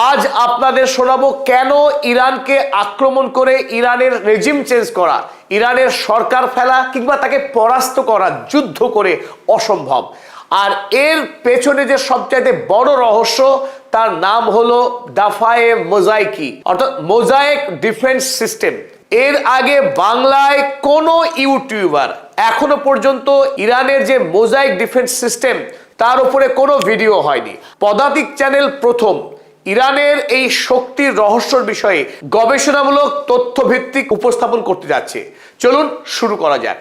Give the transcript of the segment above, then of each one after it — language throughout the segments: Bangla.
আজ আপনাদের শোনাবো কেন ইরানকে আক্রমণ করে ইরানের রেজিম চেঞ্জ করা, ইরানের সরকার ফেলা কিংবা তাকে পরাস্ত করা যুদ্ধ করে অসম্ভব। আর এর পেছনে যে সবচাইতে বড় রহস্য, তার নাম হলো দাফায়ে মোজাইকি অর্থাৎ মোজাইক ডিফেন্স সিস্টেম। এর আগে বাংলায় কোনো ইউটিউবার এখনো পর্যন্ত ইরানের যে মোজাইক ডিফেন্স সিস্টেম তার উপরে কোনো ভিডিও হয়নি। পদাতিক চ্যানেল প্রথম ইরানের এই শক্তির রহস্যর বিষয়ে গবেষণামূলক তথ্যভিত্তিক উপস্থাপন করতে যাচ্ছে। চলুন শুরু করা যাক।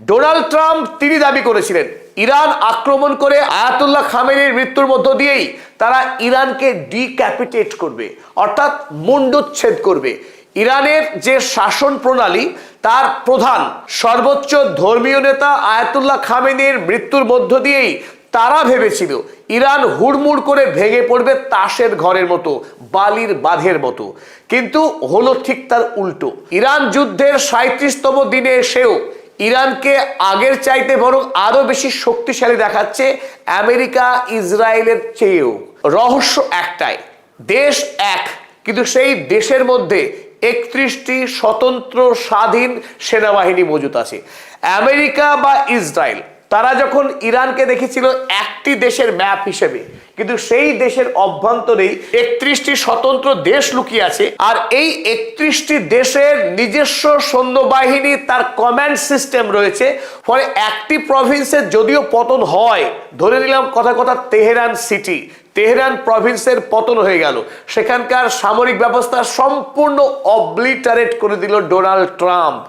ডোনাল্ড ট্রাম্প তিনি দাবি করেছিলেন ইরান আক্রমণ করে আয়াতুল্লাহ খামেনির মৃত্যুর মধ্য দিয়েই তারা ইরানকে ডিক্যাপিটেট করবে, অর্থাৎ মুন্ডুচ্ছেদ করবে। ইরানের যে শাসন প্রণালী তার প্রধান সর্বোচ্চ ধর্মীয় নেতা আয়াতুল্লাহ খামেনির মৃত্যুর মধ্য দিয়েই তারা ভেবেছিল ইরান হুড়মুড় করে ভেঙে পড়বে তাসের ঘরের মতো, বালির বাঁধের মতো। কিন্তু হলো ঠিক তার উল্টো। ইরান যুদ্ধের 37তম দিনে এসেও ইরানকে আগের চাইতে বরং আরো বেশি শক্তিশালী দেখাচ্ছে আমেরিকা ইসরায়েলের চেয়েও। রহস্য একটাই, দেশ এক, কিন্তু সেই দেশের মধ্যে 31টি স্বতন্ত্র স্বাধীন সেনাবাহিনী মজুত আছে। আমেরিকা বা ইসরায়েল তারা যখন ইরানকে দেখেছিল একটি দেশের ম্যাপ হিসেবে, কিন্তু সেই দেশের অভ্যন্তরেই 31টি স্বতন্ত্র দেশ লুকিয়ে আছে। আর এই 31টি দেশের নিজস্ব সৈন্যবাহিনী, তার কমান্ড সিস্টেম রয়েছে। ফলে একটি প্রভিন্সের যদিও পতন হয়, ধরে নিলাম কথা তেহরান সিটি, তেহরান প্রভিন্সের পতন হয়ে গেল, সেখানকার সামরিক ব্যবস্থা সম্পূর্ণ অবলিটারেট করে দিল ডোনাল্ড ট্রাম্প।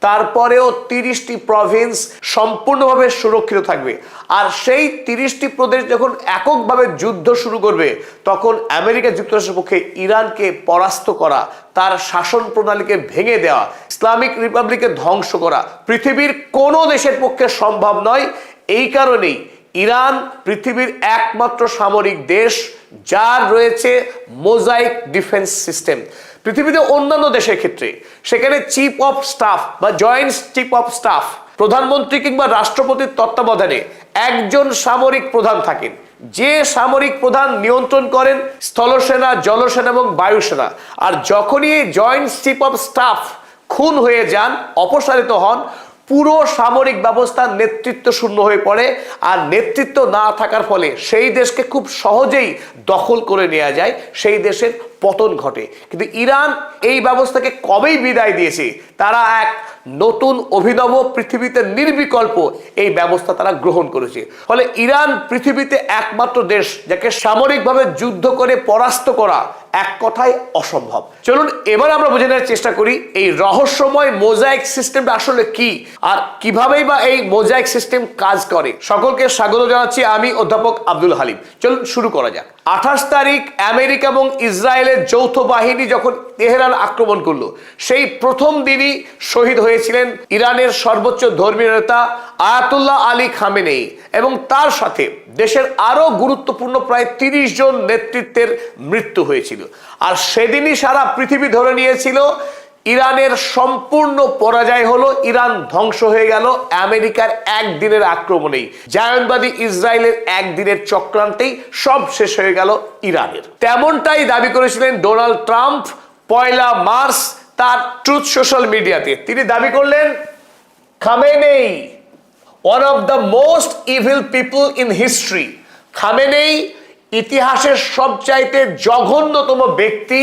তারপরেও 30টি প্রভিন্স সম্পূর্ণভাবে সুরক্ষিত থাকবে। আর সেই 30টি প্রদেশ যখন এককভাবে যুদ্ধ শুরু করবে, তখন আমেরিকা যুক্তরাষ্ট্রের পক্ষে ইরানকে পরাস্ত করা, তার শাসন প্রণালীকে ভেঙে দেওয়া, ইসলামিক রিপাবলিকে ধ্বংস করা পৃথিবীর কোনো দেশের পক্ষে সম্ভব নয়। এই কারণেই ইরান পৃথিবীর একমাত্র সামরিক দেশ যার রয়েছে মোজাইক ডিফেন্স সিস্টেম। পৃথিবীতে অন্যান্য দেশের ক্ষেত্রে সেখানে চিফ অফ স্টাফ বা জয়েন্ট চিফ অফ স্টাফ, প্রধানমন্ত্রী কিংবা রাষ্ট্রপতির তত্ত্বাবধানে একজন সামরিক প্রধান থাকেন, যে সামরিক প্রধান নিয়ন্ত্রণ করেন স্থলসেনা, জলসেনা এবং বায়ুসেনা। আর যখনই এই জয়েন্ট চিফ অফ স্টাফ খুন হয়ে যান, অপসারিত হন, পুরো সামরিক ব্যবস্থা নেতৃত্ব শূন্য হয়ে পড়ে। আর নেতৃত্ব না থাকার ফলে সেই দেশকে খুব সহজেই দখল করে নেওয়া যায়, সেই দেশের পতন ঘটে। কিন্তু ইরান এই ব্যবস্থাকে কবেই বিদায় দিয়েছে, তারা এক নতুন অভিনব পৃথিবীতে নির্বিকল্প এই ব্যবস্থা তারা গ্রহণ করেছে। ফলে ইরান পৃথিবীতে একমাত্র দেশ যাকে সামরিকভাবে যুদ্ধ করে পরাস্ত করা এক কথায় অসম্ভব। চলুন এবার আমরা বুঝে নেওয়ার চেষ্টা করি এই রহস্যময় মোজাইক সিস্টেমটা আসলে কি, আর কিভাবেই বা এই মোজাইক সিস্টেম কাজ করে। সকলকে স্বাগত জানাচ্ছি, আমি অধ্যাপক আব্দুল হালিম। চলুন শুরু করা যাক। 28 তারিখ আমেরিকা এবং ইসরায়েলের যৌথ বাহিনী যখন তেহরান আক্রমণ করলো, সেই প্রথম দিনই শহীদ হয়েছিলেন ইরানের সর্বোচ্চ ধর্মীয় নেতা আয়াতুল্লাহ আলী খামেনেই এবং তার সাথে দেশের আরো গুরুত্বপূর্ণ প্রায় 30 জন নেতৃত্বের মৃত্যু হয়েছিল। আর সেদিনই সারা পৃথিবী ধরে নিয়েছিল ইরানের সম্পূর্ণ পরাজয় হলো, ইরান ধ্বংস হয়ে গেল আমেরিকার একদিনের আক্রমণেই, জায়নবাদী ইসরায়েলের একদিনের চক্রান্তেই সব শেষ হয়ে গেল ইরানের। তেমনটাই দাবি করেছিলেন ডোনাল্ড ট্রাম্প 1 মার্চ তার ট্রুথ সোশ্যাল মিডিয়াতে। তিনি দাবি করলেন Khamenei one of the most evil people in history, Khamenei ইতিহাসের সবচাইতে জঘন্যতম ব্যক্তি,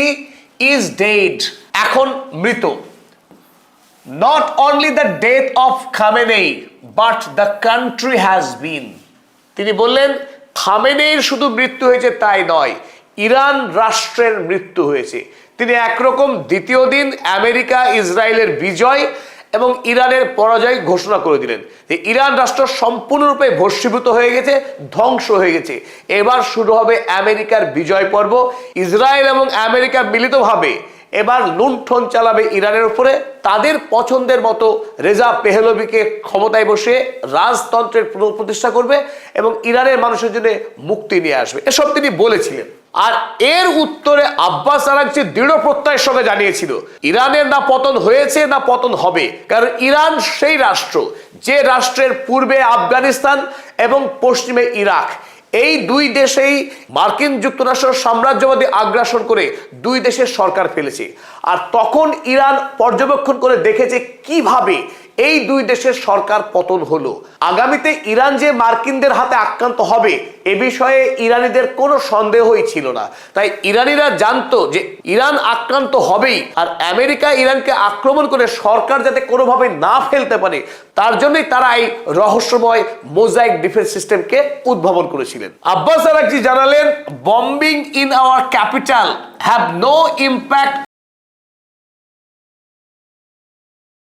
is dead, এখন মৃত। Not only the death of Khamenei but the country has been, তিনি বললেন খামেনেইর শুধু মৃত্যু হয়েছে তাই নয়, ইরান রাষ্ট্রের মৃত্যু হয়েছে। তিনি একরকম দ্বিতীয় দিন আমেরিকা ইসরায়েলের বিজয় এবং ইরানের পরাজয় ঘোষণা করে দিলেন। ইরান রাষ্ট্র সম্পূর্ণরূপে ভস্মীভূত হয়ে গেছে, ধ্বংস হয়ে গেছে। এবার শুরু হবে আমেরিকার বিজয় পর্ব। ইসরায়েল এবং আমেরিকা মিলিতভাবে এবার লুণ্ঠন চালাবে ইরানের উপরে, তাদের পছন্দের মতো রেজা পেহলভিকে ক্ষমতায় বসে রাজতন্ত্রের পুনঃপ্রতিষ্ঠা করবে এবং ইরানের মানুষের জন্য মুক্তি নিয়ে আসবে, এসব তিনি বলেছিলেন। আর এর উত্তরে আব্বাস আরাগচি দৃঢ় প্রত্যয়ের সঙ্গে জানিয়েছিল ইরানের না পতন হয়েছে না পতন হবে, কারণ ইরান সেই রাষ্ট্র যে রাষ্ট্রের পূর্বে আফগানিস্তান এবং পশ্চিমে ইরাক, এই দুই দেশেই মার্কিন যুক্তরাষ্ট্র সাম্রাজ্যবাদী আগ্রাসন করে দুই দেশের সরকার ফেলেছে। আর তখন ইরান পর্যবেক্ষণ করে দেখেছে কিভাবে এই দুই দেশের সরকার পতন হলো। আগামীতে ইরান যে মার্কিনদের হাতে আক্রান্ত হবে এ বিষয়ে ইরানিদের কোনো সন্দেহই ছিল না। তাই ইরানিরা জানতো যে ইরান আক্রান্ত হবেই, আর আমেরিকা ইরানকে আক্রমণ করে সরকার যাতে কোনোভাবে না ফেলতে পারে তার জন্যই তারা এই রহস্যময় মোজাইক ডিফেন্স সিস্টেমকে উদ্ভাবন করেছিলেন। আব্বাস আরাকচি জানালেন, bombing in our capital have no impact